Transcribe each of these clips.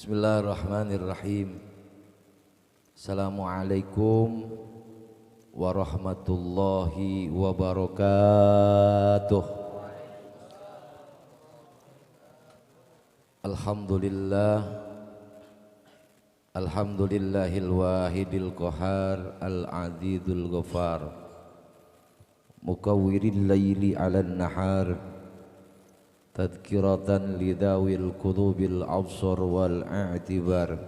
Bismillahirrahmanirrahim. Assalamualaikum warahmatullahi wabarakatuh. Alhamdulillahil wahidil qahar al-azizul ghafar mukawwiril laili 'alan nahar tadhkiratan lidawil qulubil absar wal i'tibar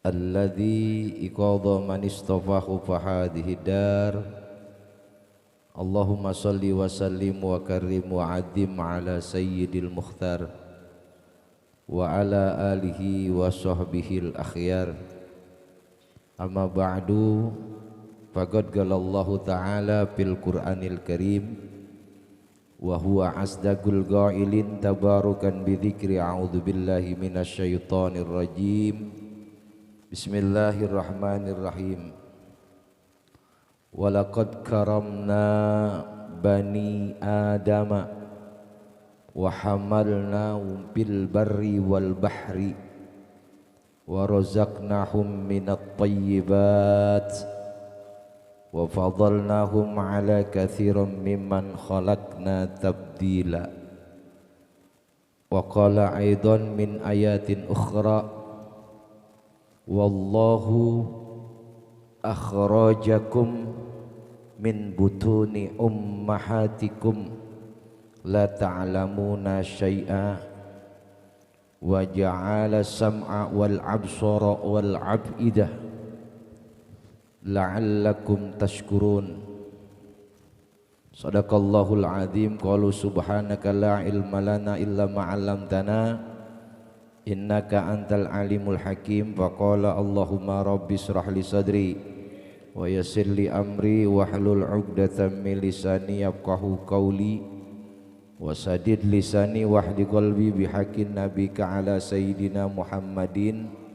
alladzi iqadha man istafahu fahadihi dar. Allahumma salli wa sallim wa karrim wa adim ala sayyidil mukhtar wa ala alihi wa sahbihil akhyar. Amma ba'du, faqad qalallahu ta'ala fil Qur'anil Karim wa huwa asdaqul qailin tabarukan bi dzikri a'udzu billahi minasyaitonir rajim. Bismillahirrahmanirrahim. Walaqad karamna bani adama wa hamalnahum fil barri wal bahri wa razaqnahum minat thayyibat wa fadalnahum ala katsiran mimman khalaqna tabdila. Wa qala aidan min ayatin ukhra wallahu akhrajakum min butuni ummahatikum la ta'lamuna syai'a wa ja'ala sam'a wal absara wal ab'idah la'allakum tashkurun. Sadaqallahul azim. Qalu subhanaka la ilma lana illa ma 'allamtana innaka antal alimul hakim. Faqala Allahumma rabbi shrah li sadri wa yassir li amri wahlul 'uqdatam min lisani yafqahu qawli wasadid lisani wahdi qalbi bihaqqin nabika ala sayyidina Muhammadin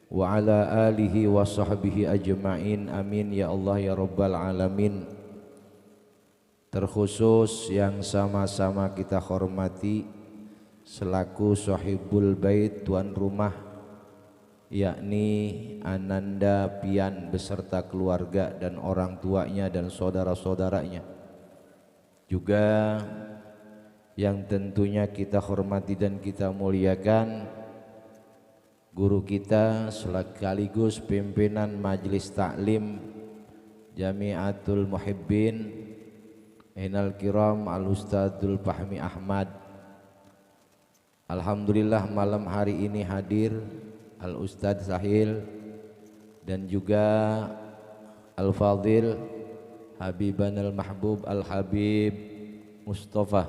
wa ala alihi wa sahbihi ajma'in. Amin ya Allah ya rabbal alamin. Terkhusus yang sama-sama kita hormati selaku sahibul bait, tuan rumah, yakni Ananda Pian beserta keluarga dan orang tuanya dan saudara-saudaranya, juga yang tentunya kita hormati dan kita muliakan guru kita sekaligus pimpinan Majelis Taklim Jamiatul Muhibbin Ainal Kiram Al-Ustadzul Fahmi Ahmad. Alhamdulillah malam hari ini hadir Al-Ustadz Sahil dan juga Al-Fadhil Habiban Al-Mahbub Al-Habib Mustafa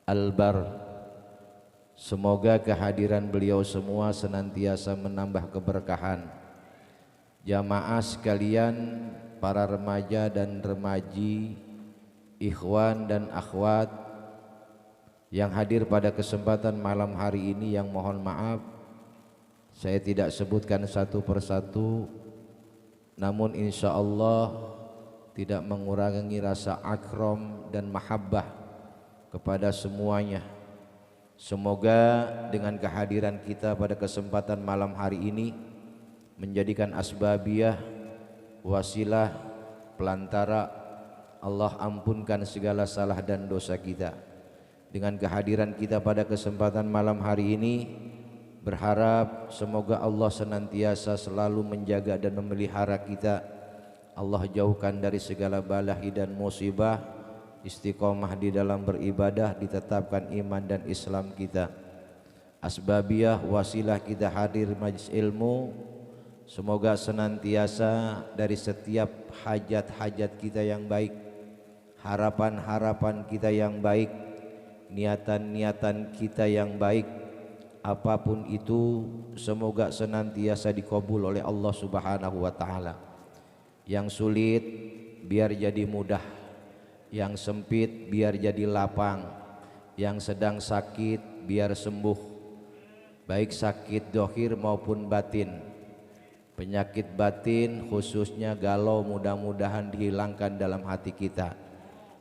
Al-Bar. Semoga kehadiran beliau semua senantiasa menambah keberkahan. Jamaah sekalian, para remaja dan remaji, ikhwan dan akhwat yang hadir pada kesempatan malam hari ini, yang mohon maaf saya tidak sebutkan satu persatu, namun insya Allah tidak mengurangi rasa akram dan mahabbah kepada semuanya. Semoga dengan kehadiran kita pada kesempatan malam hari ini menjadikan asbabiyah, wasilah, pelantara Allah ampunkan segala salah dan dosa kita. Dengan kehadiran kita pada kesempatan malam hari ini, berharap semoga Allah senantiasa selalu menjaga dan memelihara kita. Allah jauhkan dari segala balahi dan musibah, istiqomah di dalam beribadah, ditetapkan iman dan Islam kita. Asbabiyah, wasilah kita hadir majlis ilmu, semoga senantiasa dari setiap hajat-hajat kita yang baik, harapan-harapan kita yang baik, niatan-niatan kita yang baik, apapun itu semoga senantiasa dikabul oleh Allah Subhanahu wa taala. Yang sulit biar jadi mudah, yang sempit biar jadi lapang, yang sedang sakit biar sembuh, baik sakit dohir maupun batin. Penyakit batin khususnya galau mudah-mudahan dihilangkan dalam hati kita.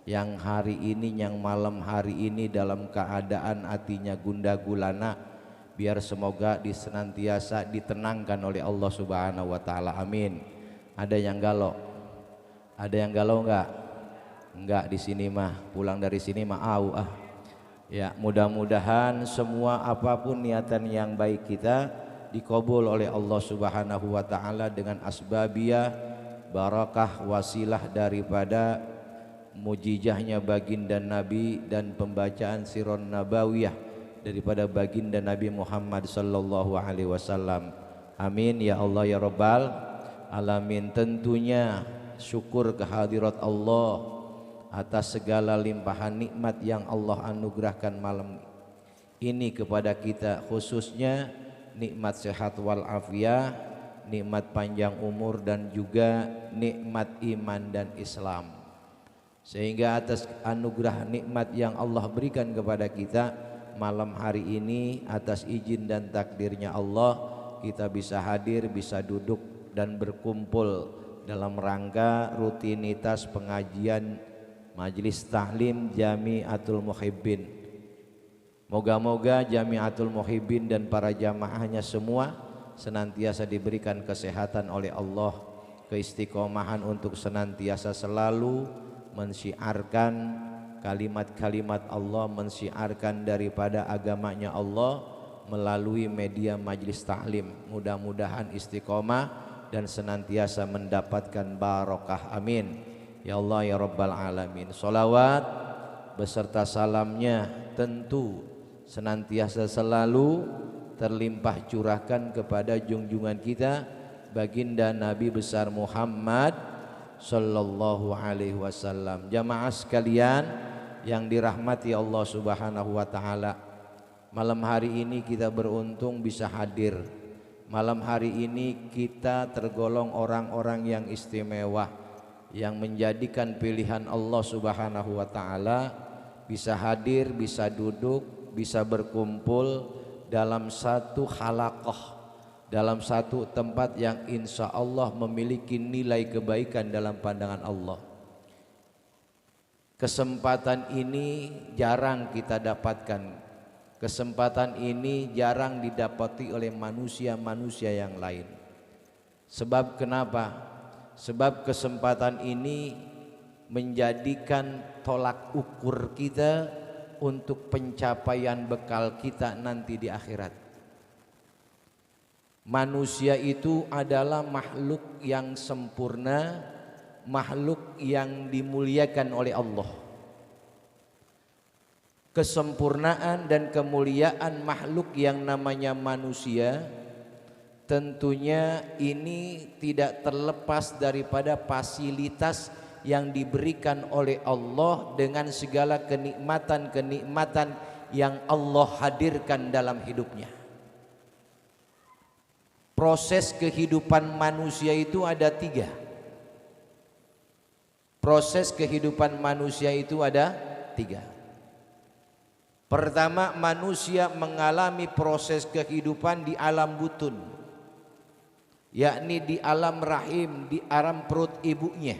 Yang hari ini, yang malam hari ini dalam keadaan hatinya gundah gulana, biar semoga senantiasa ditenangkan oleh Allah Subhanahu wa taala. Amin. Ada yang galau? Ada yang galau enggak? Enggak di sini mah, pulang dari sini mah Ya, mudah-mudahan semua apapun niatan yang baik kita dikabul oleh Allah Subhanahu wa taala dengan asbabiyah, barakah, wasilah daripada mujizahnya baginda Nabi dan pembacaan sirron nabawiyah daripada baginda Nabi Muhammad sallallahu alaihi wasallam. Amin ya Allah ya Rabbal alamin. Tentunya syukur kehadirat Allah atas segala limpahan nikmat yang Allah anugerahkan malam ini kepada kita, khususnya nikmat sehat wal afiat, nikmat panjang umur dan juga nikmat iman dan Islam. Sehingga atas anugerah nikmat yang Allah berikan kepada kita malam hari ini, atas izin dan takdirnya Allah, kita bisa hadir, bisa duduk dan berkumpul dalam rangka rutinitas pengajian Majelis Taklim Jamiatul Muhibbin. Moga-moga Jamiatul Muhibbin dan para jamaahnya semua senantiasa diberikan kesehatan oleh Allah, keistiqomahan untuk senantiasa selalu mensyiarkan kalimat-kalimat Allah, mensyiarkan daripada agamanya Allah melalui media Majelis Taklim. Mudah-mudahan istiqomah dan senantiasa mendapatkan barokah. Amin ya Allah ya Rabbal alamin. Salawat beserta salamnya tentu senantiasa selalu terlimpah curahkan kepada junjungan kita baginda Nabi besar Muhammad sallallahu alaihi wasallam. Jamaah sekalian yang dirahmati Allah Subhanahu wa taala, malam hari ini kita beruntung bisa hadir. Malam hari ini kita tergolong orang-orang yang istimewa, yang menjadikan pilihan Allah Subhanahu wa taala bisa hadir, bisa duduk, bisa berkumpul dalam satu halaqah, dalam satu tempat yang insya Allah memiliki nilai kebaikan dalam pandangan Allah. Kesempatan ini jarang kita dapatkan. Kesempatan ini jarang didapati oleh manusia-manusia yang lain. Sebab kenapa? Sebab kesempatan ini menjadikan tolak ukur kita untuk pencapaian bekal kita nanti di akhirat. Manusia itu adalah makhluk yang sempurna, makhluk yang dimuliakan oleh Allah. Kesempurnaan dan kemuliaan makhluk yang namanya manusia tentunya ini tidak terlepas daripada fasilitas yang diberikan oleh Allah dengan segala kenikmatan-kenikmatan yang Allah hadirkan dalam hidupnya. Proses kehidupan manusia itu ada 3. Proses kehidupan manusia itu ada 3. Pertama, manusia mengalami proses kehidupan di alam butun, yakni di alam rahim, di alam perut ibunya.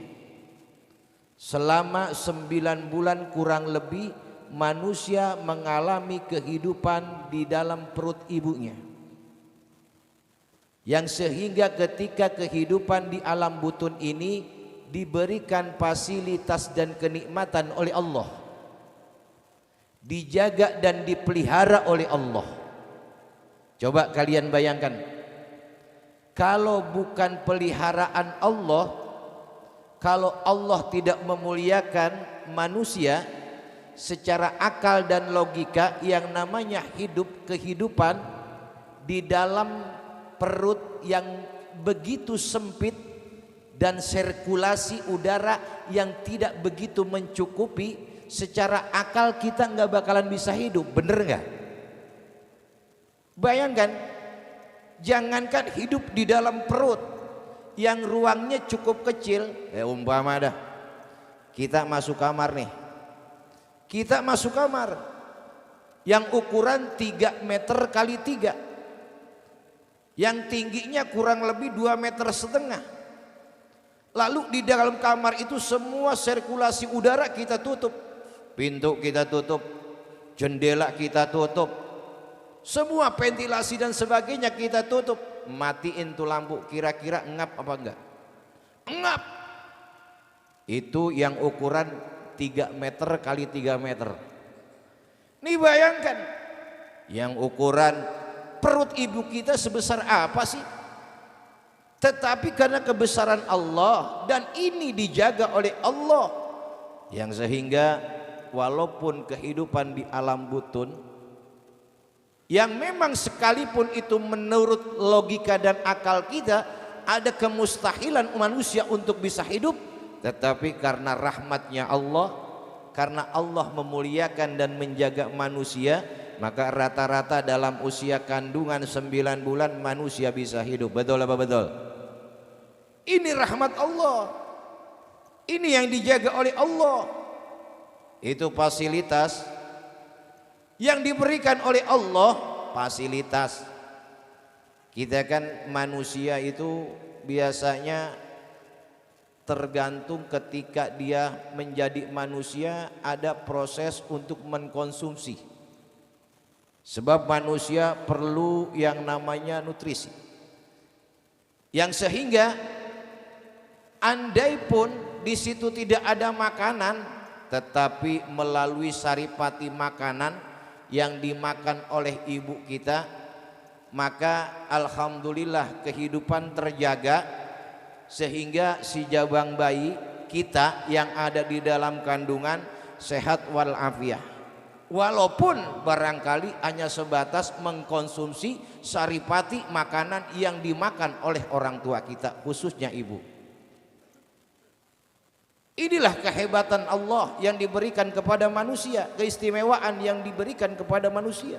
Selama 9 bulan kurang lebih manusia mengalami kehidupan di dalam perut ibunya, yang sehingga ketika kehidupan di alam butun ini diberikan fasilitas dan kenikmatan oleh Allah, dijaga dan dipelihara oleh Allah. Coba kalian bayangkan, kalau bukan peliharaan Allah, kalau Allah tidak memuliakan manusia secara akal dan logika, yang namanya kehidupan di dalam perut yang begitu sempit dan sirkulasi udara yang tidak begitu mencukupi, secara akal kita nggak bakalan bisa hidup, bener nggak? Bayangkan, jangankan hidup di dalam perut yang ruangnya cukup kecil, umpama dah kita masuk kamar nih, kita masuk kamar yang ukuran 3 meter kali 3, yang tingginya kurang lebih 2,5 meter. Lalu di dalam kamar itu semua sirkulasi udara kita tutup, pintu kita tutup, jendela kita tutup, Semua ventilasi dan sebagainya kita tutup. Matiin tuh lampu, kira-kira ngap apa enggak? Ngap. Itu yang ukuran 3 meter kali 3 meter. Nih bayangkan, yang ukuran perut ibu kita sebesar apa sih? Tetapi karena kebesaran Allah dan ini dijaga oleh Allah, yang sehingga walaupun kehidupan di alam butun yang memang sekalipun itu menurut logika dan akal kita ada kemustahilan manusia untuk bisa hidup, tetapi karena rahmatnya Allah, karena Allah memuliakan dan menjaga manusia, maka rata-rata dalam usia kandungan 9 bulan manusia bisa hidup. Betul apa betul? Ini rahmat Allah, ini yang dijaga oleh Allah. Itu fasilitas yang diberikan oleh Allah. Fasilitas kita kan manusia itu biasanya tergantung ketika dia menjadi manusia ada proses untuk mengkonsumsi. Sebab manusia perlu yang namanya nutrisi, yang sehingga andai pun di situ tidak ada makanan, tetapi melalui saripati makanan yang dimakan oleh ibu kita, maka alhamdulillah kehidupan terjaga, sehingga si jabang bayi kita yang ada di dalam kandungan sehat walafiat. Walaupun barangkali hanya sebatas mengkonsumsi saripati makanan yang dimakan oleh orang tua kita, khususnya ibu. Inilah kehebatan Allah yang diberikan kepada manusia, keistimewaan yang diberikan kepada manusia,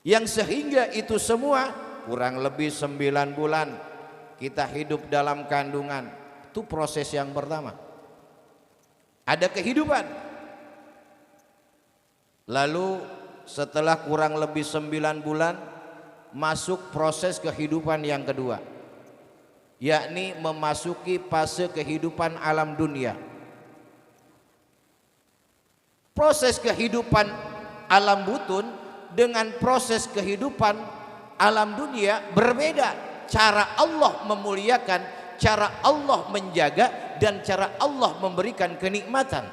yang sehingga itu semua kurang lebih 9 bulan kita hidup dalam kandungan. Itu proses yang pertama, ada kehidupan. Lalu setelah kurang lebih 9 bulan masuk proses kehidupan yang kedua, yakni memasuki fase kehidupan alam dunia. Proses kehidupan alam butun dengan proses kehidupan alam dunia berbeda. Cara Allah memuliakan, cara Allah menjaga, dan cara Allah memberikan kenikmatan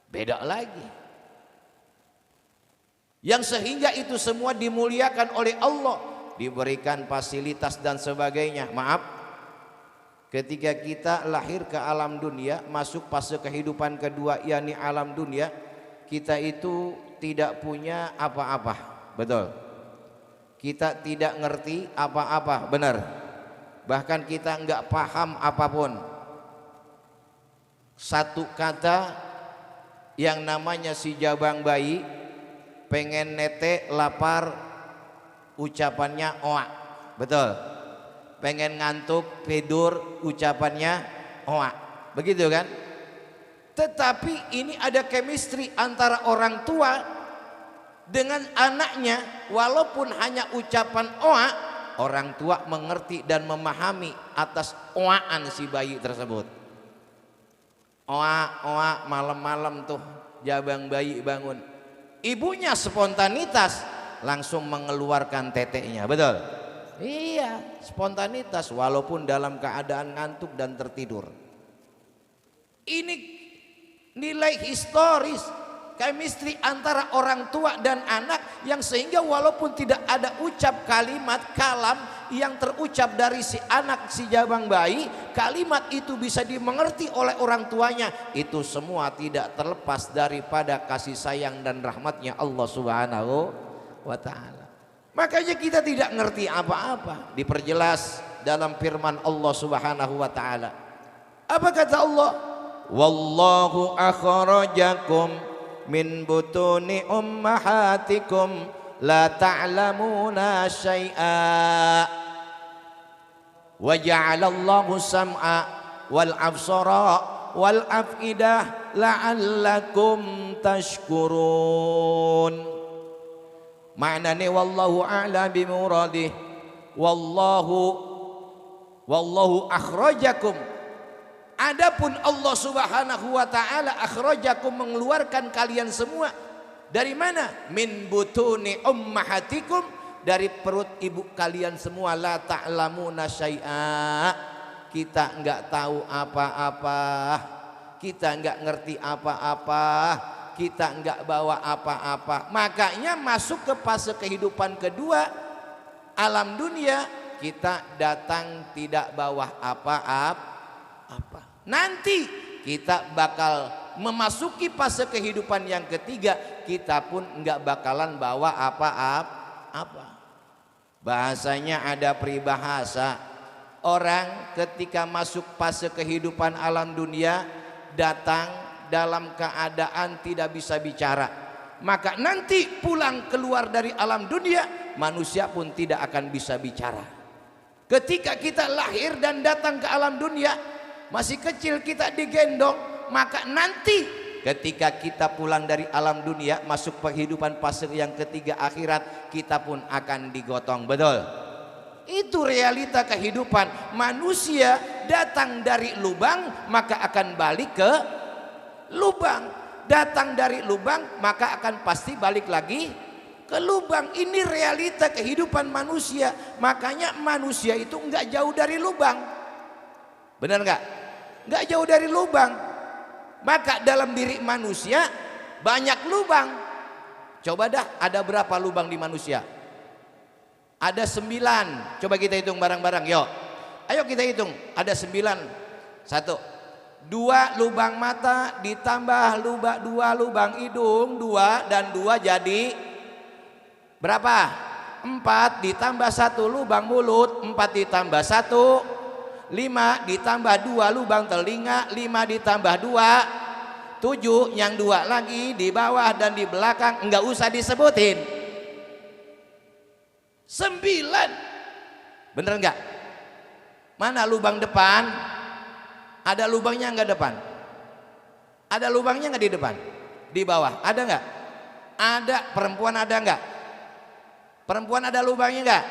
beda lagi. Yang sehingga itu semua dimuliakan oleh Allah, diberikan fasilitas dan sebagainya. Maaf, ketika kita lahir ke alam dunia, masuk fase kehidupan kedua yakni alam dunia, kita itu tidak punya apa-apa. Betul, kita tidak ngerti apa-apa, benar. Bahkan kita enggak paham apapun. Satu kata yang namanya si jabang bayi, pengen nete lapar, ucapannya oa. Betul. Pengen ngantuk tidur, ucapannya oa. Begitu kan? Tetapi ini ada chemistry antara orang tua dengan anaknya. Walaupun hanya ucapan oa, orang tua mengerti dan memahami atas oaan si bayi tersebut. Oa, oa, malam-malam tuh jabang bayi bangun, ibunya spontanitas langsung mengeluarkan teteknya. Betul? Iya, spontanitas walaupun dalam keadaan ngantuk dan tertidur. Ini nilai historis, chemistry antara orang tua dan anak, yang sehingga walaupun tidak ada ucap kalimat kalam yang terucap dari si anak, si jabang bayi, kalimat itu bisa dimengerti oleh orang tuanya. Itu semua tidak terlepas daripada kasih sayang dan rahmatnya Allah Subhanahu wa ta'ala. Makanya kita tidak ngerti apa-apa. Diperjelas dalam firman Allah Subhanahu wa ta'ala. Apa kata Allah? Wallahu akhrajakum min butuni ummahatikum la ta'lamuna syai'a wa ja'alallahu sam'a wal absara wal af'idah la'allakum tashkurun. Maknanya wallahu a'lam bimuradih, wallahu akhrajakum. Adapun Allah Subhanahu wa ta'ala akhrajakum, mengeluarkan kalian semua Dari mana? Min butuni ummahatikum, dari perut ibu kalian semua. La ta'lamuna syai'a, kita enggak tahu apa-apa, kita enggak ngerti apa-apa, kita enggak bawa apa-apa. Makanya masuk ke fase kehidupan kedua, alam dunia, kita datang tidak bawa apa-apa. Nanti kita bakal memasuki fase kehidupan yang ketiga, kita pun enggak bakalan bawa apa-apa. Bahasanya ada peribahasa, orang ketika masuk fase kehidupan alam dunia datang dalam keadaan tidak bisa bicara, maka nanti pulang keluar dari alam dunia manusia pun tidak akan bisa bicara. Ketika kita lahir dan datang ke alam dunia masih kecil kita digendong, maka nanti ketika kita pulang dari alam dunia masuk kehidupan fase yang ketiga akhirat, kita pun akan digotong. Betul? Itu realita kehidupan manusia. Datang dari lubang maka akan balik ke lubang, datang dari lubang maka akan pasti balik lagi ke lubang. Ini realita kehidupan manusia. Makanya manusia itu enggak jauh dari lubang. Benar enggak? Enggak jauh dari lubang. Maka dalam diri manusia banyak lubang. Coba dah, ada berapa lubang di manusia? Ada 9. Coba kita hitung bareng-bareng, yuk. Ayo kita hitung. Ada 9. 1, 2 lubang mata ditambah 2 lubang hidung, 2 dan 2 jadi berapa? 4 ditambah 1 lubang mulut, 4 ditambah 1 5 ditambah 2 lubang telinga, 5 ditambah 2 7, yang 2 lagi di bawah dan di belakang enggak usah disebutin. 9. Bener enggak? Mana lubang depan? Ada lubangnya enggak depan? Ada lubangnya enggak di depan? Di bawah ada enggak? Ada. Perempuan ada enggak? Perempuan ada lubangnya enggak?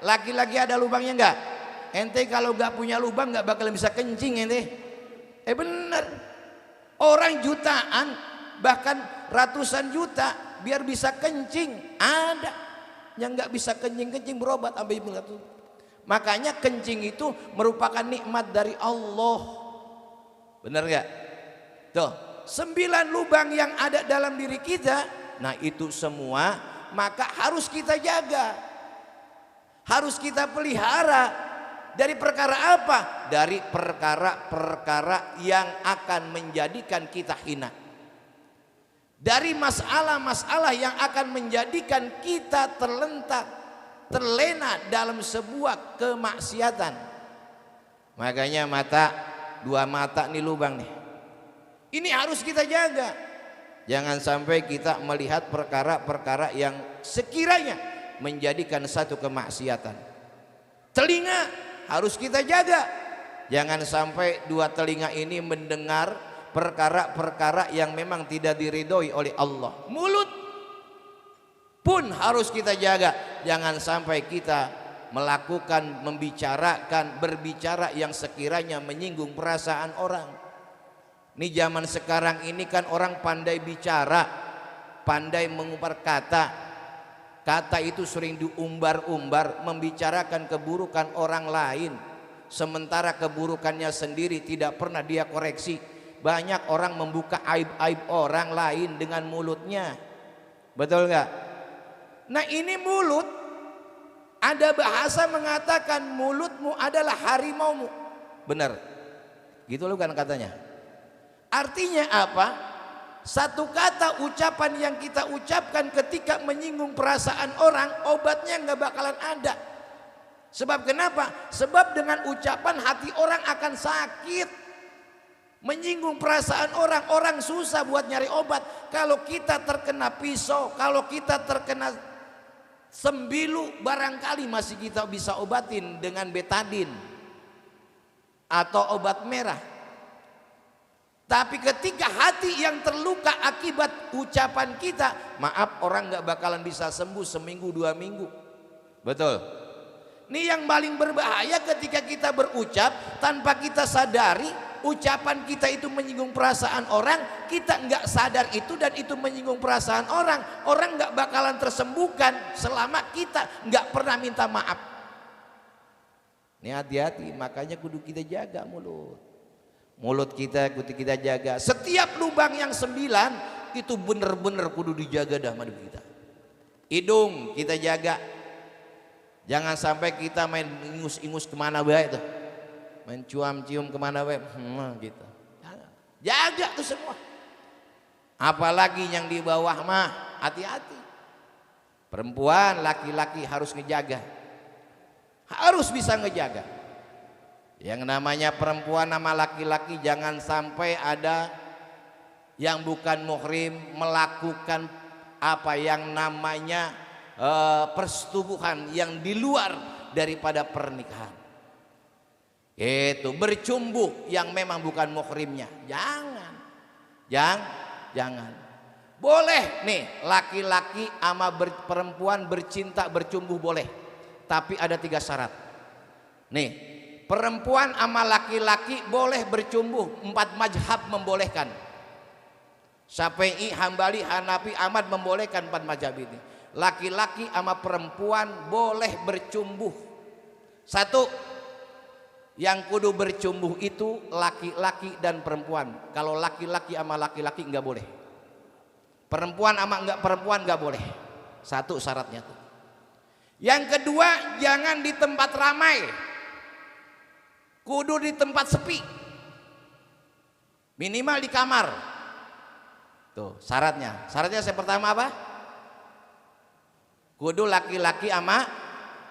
Laki-laki ada lubangnya enggak? Ente kalau enggak punya lubang enggak bakalan bisa kencing ente. Bener. Orang jutaan bahkan ratusan juta biar bisa kencing ada. Yang enggak bisa kencing berobat sampai itu. Makanya kencing itu merupakan nikmat dari Allah. Benar enggak? Tuh, 9 lubang yang ada dalam diri kita. Nah, itu semua maka harus kita jaga. Harus kita pelihara. Dari perkara apa? Dari perkara-perkara yang akan menjadikan kita hina. Dari masalah-masalah yang akan menjadikan kita terlena dalam sebuah kemaksiatan. Makanya mata, 2 mata nih lubang nih. Ini harus kita jaga. Jangan sampai kita melihat perkara-perkara yang sekiranya menjadikan satu kemaksiatan. Telinga harus kita jaga. Jangan sampai 2 telinga ini mendengar perkara-perkara yang memang tidak diridhoi oleh Allah. Mulut pun harus kita jaga. Jangan sampai kita melakukan, membicarakan, berbicara yang sekiranya menyinggung perasaan orang. Ini zaman sekarang ini kan orang pandai bicara, pandai mengumbar kata. Kata itu sering diumbar-umbar, membicarakan keburukan orang lain, sementara keburukannya sendiri tidak pernah dia koreksi. Banyak orang membuka aib-aib orang lain dengan mulutnya. Betul nggak? Nah, ini mulut. Ada bahasa mengatakan mulutmu adalah harimaumu. Benar. Gitu loh kan katanya. Artinya apa? Satu kata ucapan yang kita ucapkan ketika menyinggung perasaan orang, obatnya nggak bakalan ada. Sebab kenapa? Sebab dengan ucapan hati orang akan sakit. Menyinggung perasaan orang, orang susah buat nyari obat. Kalau kita terkena pisau, kalau kita terkena sembilu, barangkali masih kita bisa obatin dengan betadin atau obat merah. Tapi ketika hati yang terluka akibat ucapan kita, maaf, orang nggak bakalan bisa sembuh seminggu 2 minggu. Betul. Ini yang paling berbahaya ketika kita berucap tanpa kita sadari ucapan kita itu menyinggung perasaan orang, kita nggak sadar itu dan itu menyinggung perasaan orang, orang nggak bakalan tersembuhkan selama kita nggak pernah minta maaf. Ini hati-hati, makanya kudu kita jaga mulut kita kudu kita jaga. Setiap lubang yang 9 itu bener-bener kudu dijaga dah madu kita. Hidung kita jaga, jangan sampai kita main ingus-ingus kemana baik tuh, main cium-cium kemana baik gitu. Jaga tuh semua. Apalagi yang di bawah mah hati-hati. Perempuan, laki-laki harus ngejaga, harus bisa ngejaga. Yang namanya perempuan sama laki-laki jangan sampai ada yang bukan muhrim melakukan apa yang namanya persetubuhan yang di luar daripada pernikahan. Itu bercumbu yang memang bukan muhrimnya. Jangan. Boleh nih laki-laki sama perempuan bercinta bercumbu boleh, tapi ada 3 syarat. Nih, perempuan sama laki-laki boleh bercumbu, 4 mazhab membolehkan. Syafi'i, Hambali, Hanafi, Ahmad membolehkan 4 mazhab ini. Laki-laki sama perempuan boleh bercumbu. 1, yang kudu bercumbu itu laki-laki dan perempuan. Kalau laki-laki sama laki-laki nggak boleh. Perempuan sama perempuan nggak boleh. 1 syaratnya tuh. Yang kedua, jangan di tempat ramai. Kudu di tempat sepi. Minimal di kamar. Tuh syaratnya. Syaratnya yang pertama apa? Kudu laki-laki sama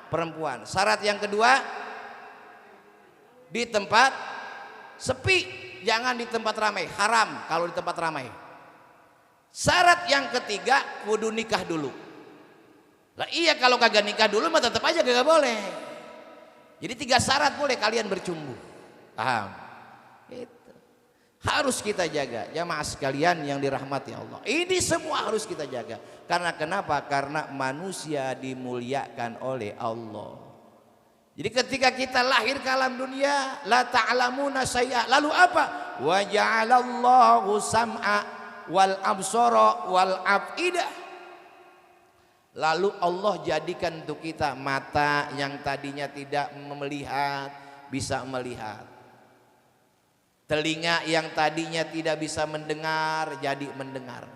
perempuan. Syarat yang kedua, di tempat sepi, jangan di tempat ramai. Haram kalau di tempat ramai. Syarat yang ketiga, kudu nikah dulu. Lah iya, kalau kagak nikah dulu mah tetap aja kagak boleh. Jadi 3 syarat boleh kalian bercumbu. Paham? Itu harus kita jaga, jamaah sekalian yang dirahmati Allah. Ini semua harus kita jaga. Karena kenapa? Karena manusia dimuliakan oleh Allah. Jadi ketika kita lahir ke alam dunia, la ta'lamuna syai'a. Lalu apa? Wa ja'alallahu sam'a wal absara wal afidah. Lalu Allah jadikan untuk kita mata yang tadinya tidak melihat bisa melihat. Telinga yang tadinya tidak bisa mendengar jadi mendengar.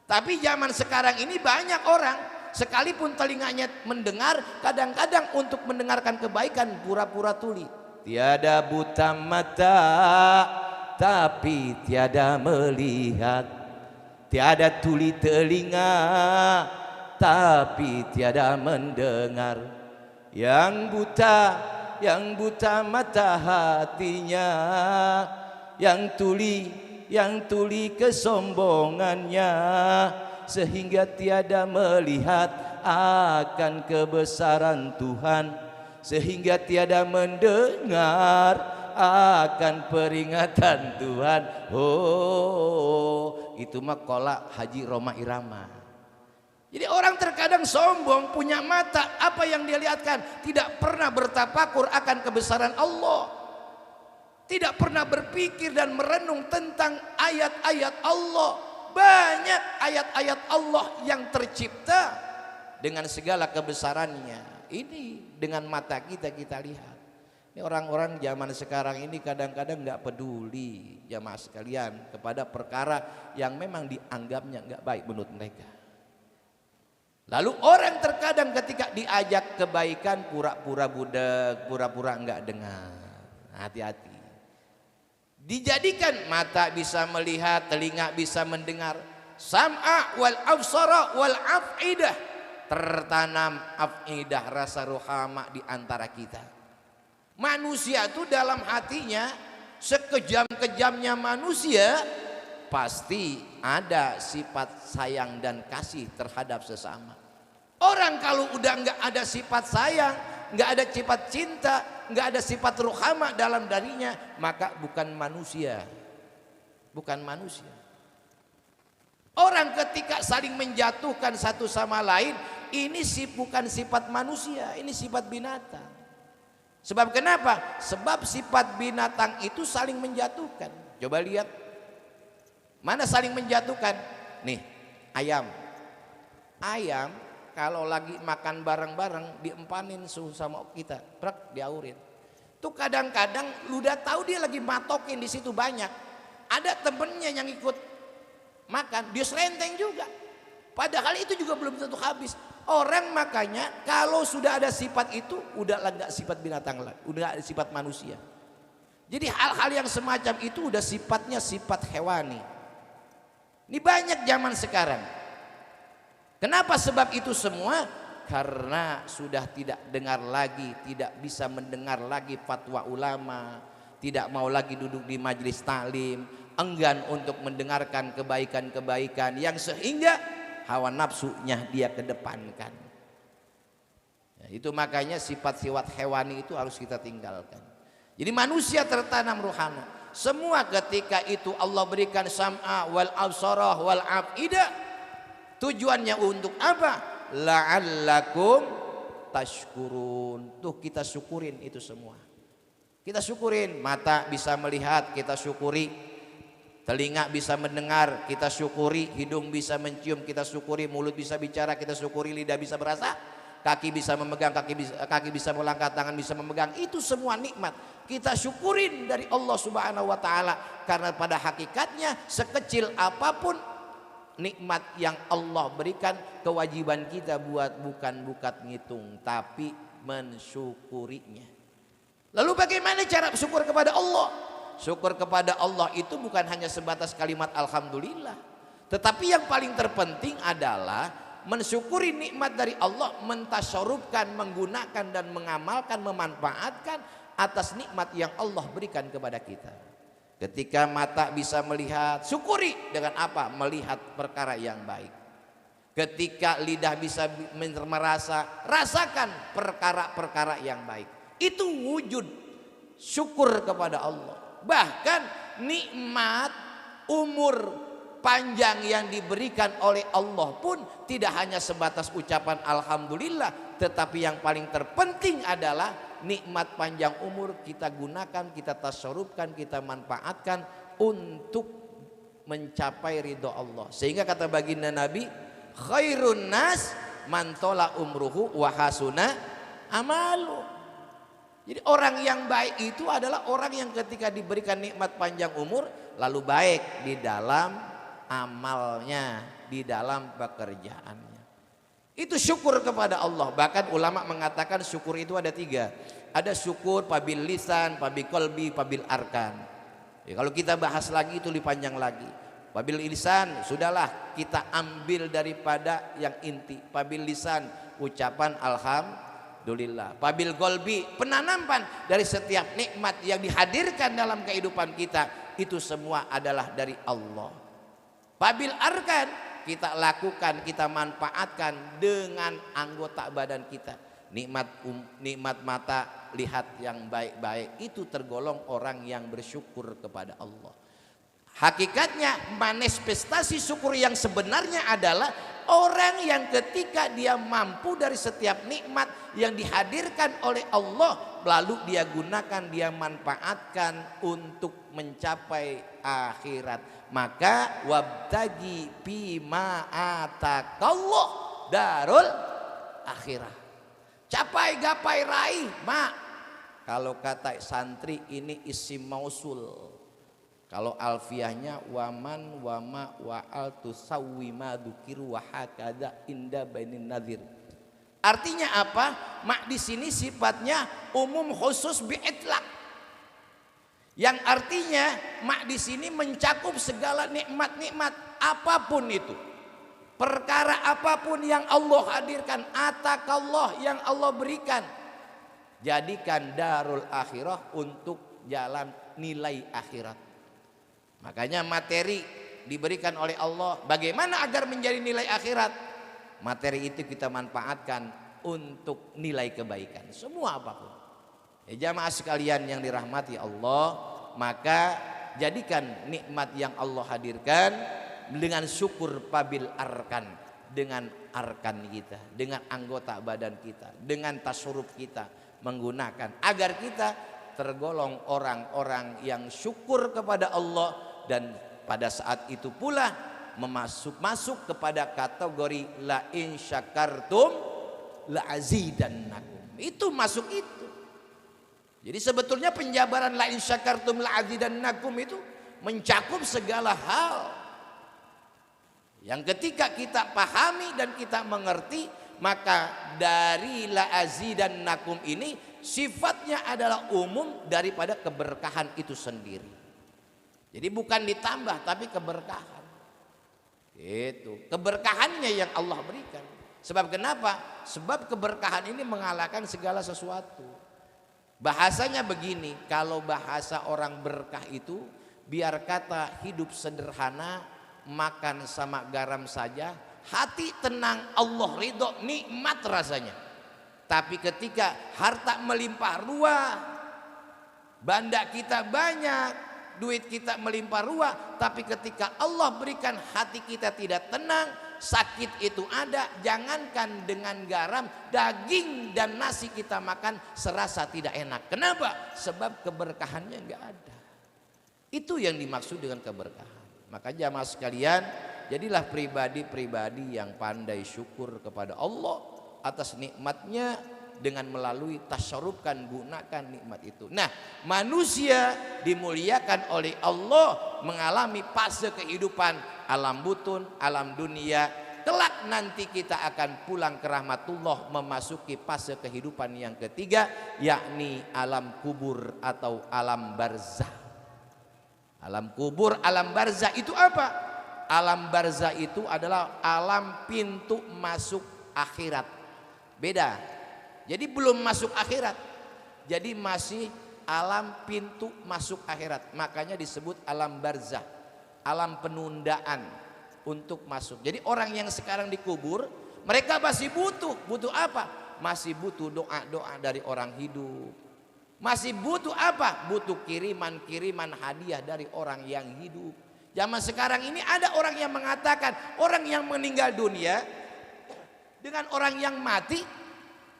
Tapi zaman sekarang ini banyak orang sekalipun telinganya mendengar, kadang-kadang untuk mendengarkan kebaikan pura-pura tuli. Tiada buta mata tapi tiada melihat, tiada tuli telinga tapi tiada mendengar. Yang buta mata hatinya, yang tuli kesombongannya, sehingga tiada melihat akan kebesaran Tuhan, sehingga tiada mendengar akan peringatan Tuhan. Oh, itu mah kolak Haji Roma Irama. Jadi orang terkadang sombong, punya mata, apa yang dia lihatkan, tidak pernah bertafakur akan kebesaran Allah, tidak pernah berpikir dan merenung tentang ayat-ayat Allah. Banyak ayat-ayat Allah yang tercipta dengan segala kebesarannya. Ini dengan mata kita lihat. Ini orang-orang zaman sekarang ini kadang-kadang nggak peduli, jamaah sekalian, kepada perkara yang memang dianggapnya nggak baik menurut mereka. Lalu orang terkadang ketika diajak kebaikan pura-pura budak, pura-pura enggak dengar. Hati-hati. Dijadikan mata bisa melihat, telinga bisa mendengar. Sam'a wal absara wal afidah. Tertanam afidah, rasa rohama di antara kita. Manusia itu dalam hatinya, sekejam-kejamnya manusia, pasti ada sifat sayang dan kasih terhadap sesama. Orang kalau udah nggak ada sifat sayang, nggak ada sifat cinta, nggak ada sifat ruhama dalam dirinya, maka bukan manusia. Bukan manusia. Orang ketika saling menjatuhkan satu sama lain, ini bukan sifat manusia, ini sifat binatang. Sebab kenapa? Sebab sifat binatang itu saling menjatuhkan. Coba lihat, mana saling menjatuhkan? Nih, ayam. Ayam kalau lagi makan bareng-bareng diempanin suhu sama kita, prak diaurin. Tuh kadang-kadang lu udah tahu dia lagi matokin di situ banyak. Ada temennya yang ikut makan, dia serenteng juga. Padahal itu juga belum tentu habis. Orang makanya kalau sudah ada sifat itu udah enggak sifat binatang lagi, udah ada sifat manusia. Jadi hal-hal yang semacam itu udah sifatnya sifat hewani. Ini banyak zaman sekarang. Kenapa sebab itu semua? Karena sudah tidak dengar lagi, tidak bisa mendengar lagi fatwa ulama, tidak mau lagi duduk di majelis taklim, enggan untuk mendengarkan kebaikan-kebaikan yang sehingga hawa nafsunya dia kedepankan. Ya, itu makanya sifat-sifat hewani itu harus kita tinggalkan. Jadi manusia tertanam rohana. Semua ketika itu Allah berikan sam'a wal absarah wal af'idah. Tujuannya untuk apa? La'allakum tashkurun. Tuh kita syukurin itu semua. Kita syukurin, mata bisa melihat, kita syukuri. Telinga bisa mendengar, kita syukuri. Hidung bisa mencium, kita syukuri. Mulut bisa bicara, kita syukuri. Lidah bisa berasa, kaki bisa memegang, kaki bisa melangkah, tangan bisa memegang. Itu semua nikmat kita syukurin dari Allah Subhanahu wa taala. Karena pada hakikatnya sekecil apapun nikmat yang Allah berikan, kewajiban kita bukan ngitung, tapi mensyukurinya. Lalu bagaimana cara syukur kepada Allah? Syukur kepada Allah itu bukan hanya sebatas kalimat alhamdulillah, tetapi yang paling terpenting adalah mensyukuri nikmat dari Allah, mentasyarufkan, menggunakan dan mengamalkan, memanfaatkan atas nikmat yang Allah berikan kepada kita. Ketika mata bisa melihat, syukuri dengan apa? Melihat perkara yang baik. Ketika lidah bisa merasa, rasakan perkara-perkara yang baik. Itu wujud syukur kepada Allah. Bahkan nikmat umur panjang yang diberikan oleh Allah pun tidak hanya sebatas ucapan alhamdulillah, tetapi yang paling terpenting adalah nikmat panjang umur kita gunakan, kita tasarrufkan, kita manfaatkan untuk mencapai ridho Allah. Sehingga kata baginda Nabi, khairun nas man tola umruhu wa hasuna amalu. Jadi orang yang baik itu adalah orang yang ketika diberikan nikmat panjang umur lalu baik di dalam amalnya, di dalam pekerjaannya. Itu syukur kepada Allah. Bahkan ulama mengatakan syukur itu ada 3. Ada syukur pabil lisan, pabil kolbi, pabil arkan. Ya, kalau kita bahas lagi itu lebih panjang lagi. Pabil lisan sudahlah kita ambil daripada yang inti. Pabil lisan ucapan alhamdulillah. Pabil kolbi penanaman dari setiap nikmat yang dihadirkan dalam kehidupan kita, itu semua adalah dari Allah. Pabil arkan kita lakukan, kita manfaatkan dengan anggota badan kita. Nikmat mata lihat yang baik-baik itu tergolong orang yang bersyukur kepada Allah. Hakikatnya manifestasi syukur yang sebenarnya adalah orang yang ketika dia mampu dari setiap nikmat yang dihadirkan oleh Allah, lalu dia gunakan, dia manfaatkan untuk mencapai akhirat. Maka wabtagi bima atakallah darul akhirah. Capai, gapai, raih. Mak, kalau kata santri ini isim mausul. Kalau alfiahnya waman wama wa'al tusawwi ma dukiru wa hakada inda bainin nadhir. Artinya apa? Mak di sini sifatnya umum khusus bi'itlaq. Yang artinya mak di sini mencakup segala nikmat-nikmat apapun itu. Perkara apapun yang Allah hadirkan, atakallah yang Allah berikan. Jadikan darul akhirah untuk jalan nilai akhirat. Makanya materi diberikan oleh Allah. Bagaimana agar menjadi nilai akhirat? Materi itu kita manfaatkan untuk nilai kebaikan. Semua apapun. Ya, jamaah sekalian yang dirahmati Allah, maka jadikan nikmat yang Allah hadirkan dengan syukur pabil arkan, dengan arkan kita, dengan anggota badan kita, dengan tasarruf kita, menggunakan agar kita tergolong orang-orang yang syukur kepada Allah, dan pada saat itu pula masuk kepada kategori la in syakartum la azidannakum. Itu masuk itu. Jadi sebetulnya penjabaran la in syakartum la azidannakum itu mencakup segala hal yang ketika kita pahami dan kita mengerti, maka dari la azidannakum ini sifatnya adalah umum daripada keberkahan itu sendiri. Jadi bukan ditambah tapi keberkahan. Itu keberkahannya yang Allah berikan. Sebab kenapa? Sebab keberkahan ini mengalahkan segala sesuatu. Bahasanya begini, kalau bahasa orang berkah itu, biar kata hidup sederhana, makan sama garam saja, hati tenang, Allah ridho, nikmat rasanya. Tapi ketika harta melimpah ruah, banda kita banyak, duit kita melimpah ruah, tapi ketika Allah berikan hati kita tidak tenang, sakit itu ada. Jangankan dengan garam, daging dan nasi kita makan serasa tidak enak. Kenapa? Sebab keberkahannya enggak ada. Itu yang dimaksud dengan keberkahan. Maka jamaah sekalian, jadilah pribadi-pribadi yang pandai syukur kepada Allah atas nikmatnya dengan melalui tasyarufkan, gunakan nikmat itu. Nah, manusia dimuliakan oleh Allah mengalami fase kehidupan alam butun, alam dunia. Kelak nanti kita akan pulang ke rahmatullah, memasuki fase kehidupan yang ketiga, yakni alam kubur atau alam barzah. Alam kubur, alam barzah itu apa? Alam barzah itu adalah alam pintu masuk akhirat. Beda. Jadi belum masuk akhirat. Jadi masih alam pintu masuk akhirat. Makanya disebut alam barzah. Alam penundaan untuk masuk. Jadi orang yang sekarang dikubur, mereka masih butuh. Butuh apa? Masih butuh doa-doa dari orang hidup. Masih butuh apa? Butuh kiriman-kiriman hadiah dari orang yang hidup. Zaman sekarang ini ada orang yang mengatakan orang yang meninggal dunia dengan orang yang mati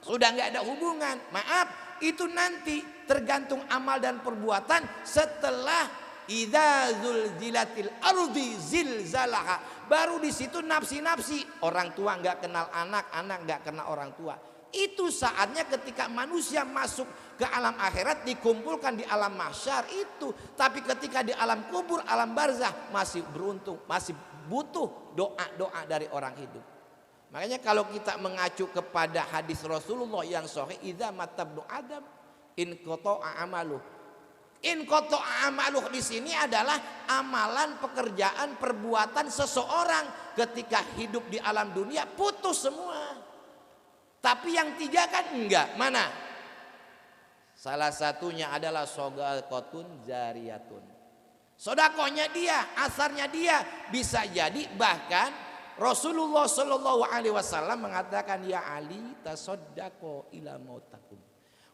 sudah nggak ada hubungan. Maaf, itu nanti tergantung amal dan perbuatan setelah idza zulzilatil ardi zilzalaha. Baru di situ nafsi-nafsi. Orang tua nggak kenal anak, anak nggak kenal orang tua. Itu saatnya ketika manusia masuk ke alam akhirat, dikumpulkan di alam mahsyar itu. Tapi ketika di alam kubur, alam barzah, masih beruntung, masih butuh doa-doa dari orang hidup. Makanya kalau kita mengacu kepada hadis Rasulullah yang sahih, idza matabnu adam in qata'a amaluh. In qata'a amaluh di sini adalah amalan, pekerjaan, perbuatan seseorang ketika hidup di alam dunia putus semua. Tapi yang tiga kan enggak. Mana? Salah satunya adalah sodaqotun jariyatun. Sodakohnya dia, asarnya dia. Bisa jadi bahkan Rasulullah Shallallahu Alaihi Wasallam mengatakan, ya Ali tasoddaqo ila mautakum.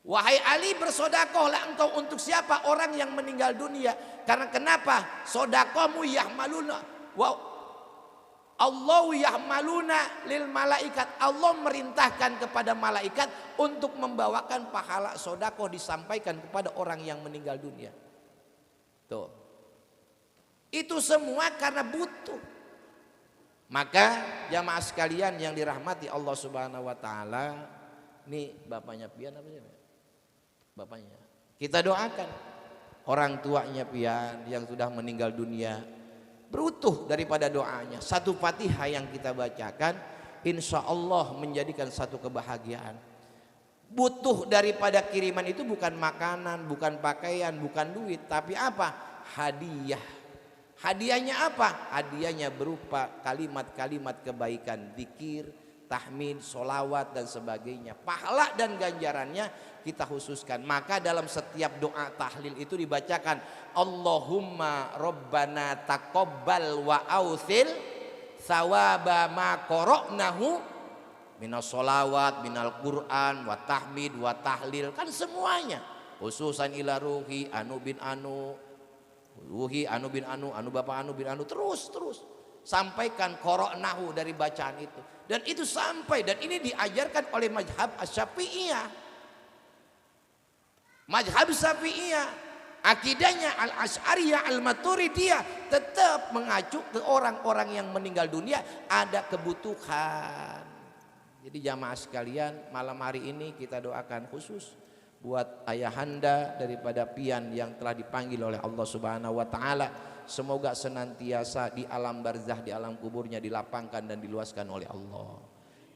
Wahai Ali, bersodakohlah engkau untuk siapa? Orang yang meninggal dunia. Karena kenapa? Sodakohmu yahmaluna wa Allahu yahmaluna lil malaikat. Allah merintahkan kepada malaikat untuk membawakan pahala sodakoh disampaikan kepada orang yang meninggal dunia. Tuh. Itu semua karena butuh. Maka jamaah sekalian yang dirahmati Allah Subhanahu wa taala, nih bapaknya pian apa sih? Bapaknya. Kita doakan orang tuanya pian yang sudah meninggal dunia, berutuh daripada doanya. Satu Fatihah yang kita bacakan, insya Allah menjadikan satu kebahagiaan. Butuh daripada kiriman itu bukan makanan, bukan pakaian, bukan duit, tapi apa? Hadiah. Hadiahnya apa? Hadiahnya berupa kalimat-kalimat kebaikan, zikir, tahmid, solawat dan sebagainya. Pahala dan ganjarannya kita khususkan. Maka dalam setiap doa tahlil itu dibacakan Allahumma Rabbana taqabbal wa ausil sawaba ma qara'nahu minas solawat, minal Quran, wa tahmid, wa tahlil. Kan semuanya. Khususan ila ruhi anu bin anu, ruhi anu bin anu, anu bapak anu bin anu, terus sampaikan qara'nahu dari bacaan itu. Dan itu sampai, dan ini diajarkan oleh mazhab Asy-Syafi'iyah. Mazhab Syafi'iyah, akidahnya Al-Asy'ariyah, Al-Maturidiyah tetap mengacu ke orang-orang yang meninggal dunia ada kebutuhan. Jadi jamaah sekalian, malam hari ini kita doakan khusus buat ayahanda daripada pian yang telah dipanggil oleh Allah Subhanahu wa taala. Semoga senantiasa di alam barzah, di alam kuburnya dilapangkan dan diluaskan oleh Allah.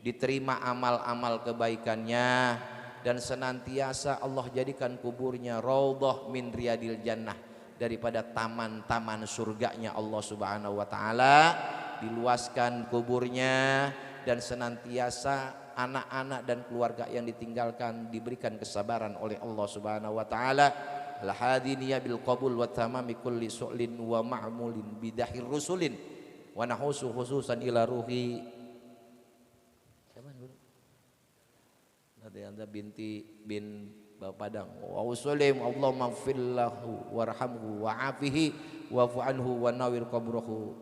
Diterima amal-amal kebaikannya dan senantiasa Allah jadikan kuburnya raudhah min riyadil jannah, daripada taman-taman surganya Allah Subhanahu wa taala. Diluaskan kuburnya dan senantiasa anak-anak dan keluarga yang ditinggalkan diberikan kesabaran oleh Allah Subhanahu wa taala. Al-hadiniya bil qabul wa tamami kulli su'lin wa ma'mulin bidahir rusulin wa nahusu khususan ila ruhi Anda binti bin Bapadang wa usulim Allahumma gfirlahu warhamhu wa'afihi wa'fu anhu wa nawir qabrahu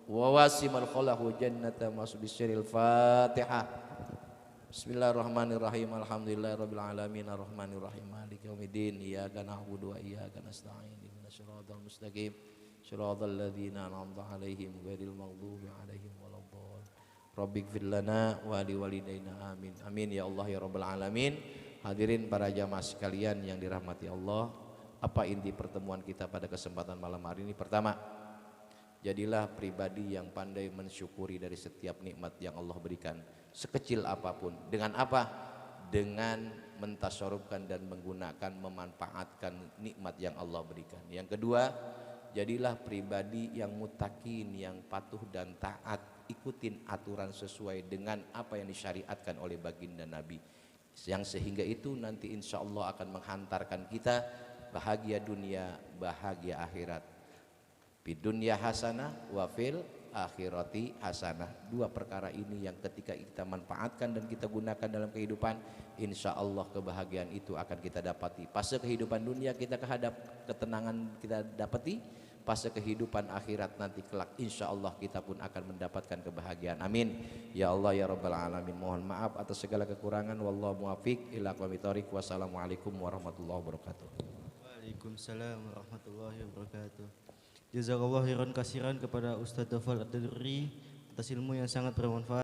wa wasimal khalahu jannata masbisiril Fatihah. Bismillahirrahmanirrahim. Alhamdulillahirabbil alamin arrahmanirrahim maliki yaumiddin iyyaka na'budu wa iyyaka nasta'in ihdinas siratal mustaqim siratal ladzina an'amta 'alaihim ghairil maghdubi 'alaihim waladdallin. Rabbighfir lana wa liwalidayna amin. Amin ya Allah ya rabbal alamin. Hadirin para jamaah sekalian yang dirahmati Allah, apa inti pertemuan kita pada kesempatan malam hari ini? Pertama, jadilah pribadi yang pandai mensyukuri dari setiap nikmat yang Allah berikan, sekecil apapun. Dengan apa? Dengan mentasarrufkan dan menggunakan, memanfaatkan nikmat yang Allah berikan. Yang kedua, jadilah pribadi yang muttaqin, yang patuh dan taat, ikutin aturan sesuai dengan apa yang disyariatkan oleh baginda Nabi, yang sehingga itu nanti insya Allah akan menghantarkan kita bahagia dunia, bahagia akhirat. Di dunia hasanah wa fil akhirati hasanah. Dua perkara ini yang ketika kita manfaatkan dan kita gunakan dalam kehidupan, insya Allah kebahagiaan itu akan kita dapati. Fase kehidupan dunia kita kehadap ketenangan kita dapati, fase kehidupan akhirat nanti kelak insya Allah kita pun akan mendapatkan kebahagiaan. Amin ya Allah ya rabbal alamin. Mohon maaf atas segala kekurangan. Wallahu muwaffiq ila aqwamit thoriq. Wassalamualaikum warahmatullahi wabarakatuh. Waalaikumsalam warahmatullahi wabarakatuh. Jazakallahu khairan kasiran kepada Ustadz Dafal Ad-Durri atas ilmu yang sangat bermanfaat.